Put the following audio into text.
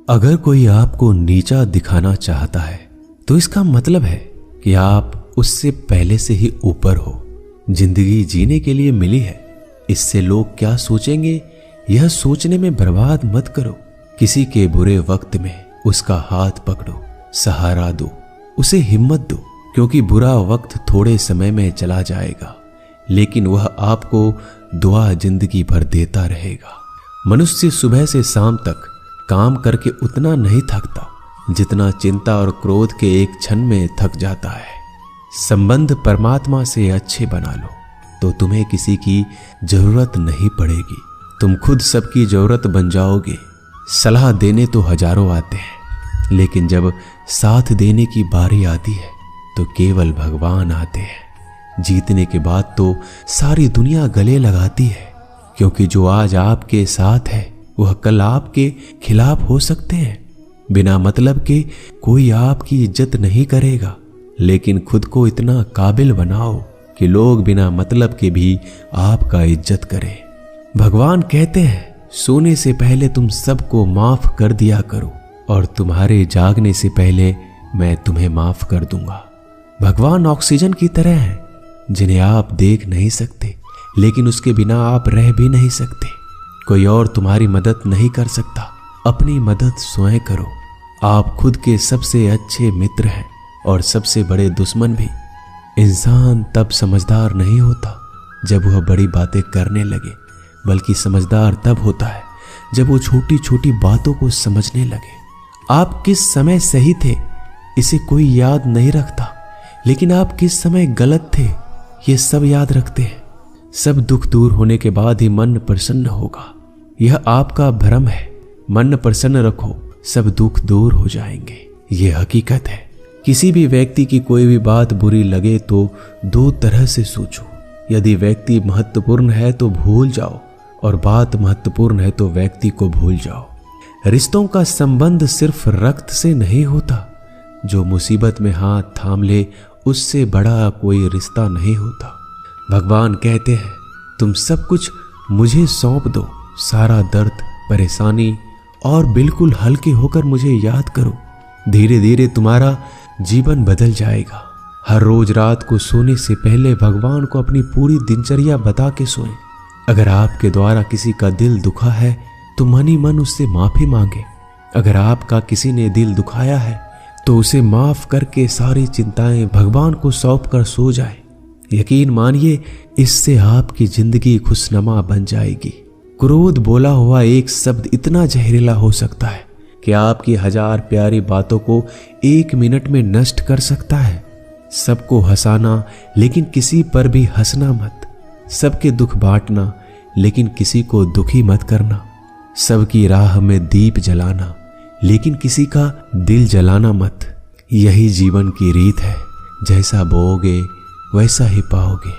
अगर कोई आपको नीचा दिखाना चाहता है तो इसका मतलब है कि आप उससे पहले से ही ऊपर हो। जिंदगी जीने के लिए मिली है, इससे लोग क्या सोचेंगे यह सोचने में बर्बाद मत करो। किसी के बुरे वक्त में उसका हाथ पकड़ो, सहारा दो, उसे हिम्मत दो, क्योंकि बुरा वक्त थोड़े समय में चला जाएगा लेकिन वह आपको दुआ जिंदगी भर देता रहेगा। मनुष्य सुबह से शाम तक काम करके उतना नहीं थकता जितना चिंता और क्रोध के एक क्षण में थक जाता है। संबंध परमात्मा से अच्छे बना लो तो तुम्हें किसी की जरूरत नहीं पड़ेगी, तुम खुद सबकी जरूरत बन जाओगे। सलाह देने तो हजारों आते हैं लेकिन जब साथ देने की बारी आती है तो केवल भगवान आते हैं। जीतने के बाद तो सारी दुनिया गले लगाती है, क्योंकि जो आज आपके साथ है वह कल आपके खिलाफ हो सकते हैं। बिना मतलब के कोई आपकी इज्जत नहीं करेगा, लेकिन खुद को इतना काबिल बनाओ कि लोग बिना मतलब के भी आपका इज्जत करें। भगवान कहते हैं सोने से पहले तुम सबको माफ कर दिया करो और तुम्हारे जागने से पहले मैं तुम्हें माफ कर दूंगा। भगवान ऑक्सीजन की तरह है जिन्हें आप देख नहीं सकते, लेकिन उसके बिना आप रह भी नहीं सकते। कोई और तुम्हारी मदद नहीं कर सकता, अपनी मदद स्वयं करो। आप खुद के सबसे अच्छे मित्र हैं और सबसे बड़े दुश्मन भी। इंसान तब समझदार नहीं होता जब वह बड़ी बातें करने लगे, बल्कि समझदार तब होता है जब वो छोटी छोटी बातों को समझने लगे। आप किस समय सही थे इसे कोई याद नहीं रखता, लेकिन आप किस समय गलत थे ये सब याद रखते हैं। सब दुख दूर होने के बाद ही मन प्रसन्न होगा, यह आपका भ्रम है। मन प्रसन्न रखो, सब दुख दूर हो जाएंगे, ये हकीकत है। किसी भी व्यक्ति की कोई भी बात बुरी लगे तो दो तरह से सोचो। यदि व्यक्ति महत्वपूर्ण है तो भूल जाओ, और बात महत्वपूर्ण है तो व्यक्ति को भूल जाओ। रिश्तों का संबंध सिर्फ रक्त से नहीं होता, जो मुसीबत में हाथ थाम ले उससे बड़ा कोई रिश्ता नहीं होता। भगवान कहते हैं तुम सब कुछ मुझे सौंप दो, सारा दर्द परेशानी, और बिल्कुल हल्के होकर मुझे याद करो। धीरे धीरे तुम्हारा जीवन बदल जाएगा। हर रोज रात को सोने से पहले भगवान को अपनी पूरी दिनचर्या बता के सोएं। अगर आपके द्वारा किसी का दिल दुखा है तो मन ही मन उससे माफी मांगे। अगर आपका किसी ने दिल दुखाया है तो उसे माफ करके सारी चिंताएं भगवान को सौंप कर सो जाए। यकीन मानिए इससे आपकी जिंदगी खुशनुमा बन जाएगी। क्रोध बोला हुआ एक शब्द इतना जहरीला हो सकता है कि आपकी 1000 प्यारी बातों को 1 मिनट में नष्ट कर सकता है। सबको हंसाना लेकिन किसी पर भी हंसना मत। सबके दुख बांटना लेकिन किसी को दुखी मत करना। सबकी राह में दीप जलाना लेकिन किसी का दिल जलाना मत। यही जीवन की रीत है, जैसा बोओगे वैसा ही पाओगे।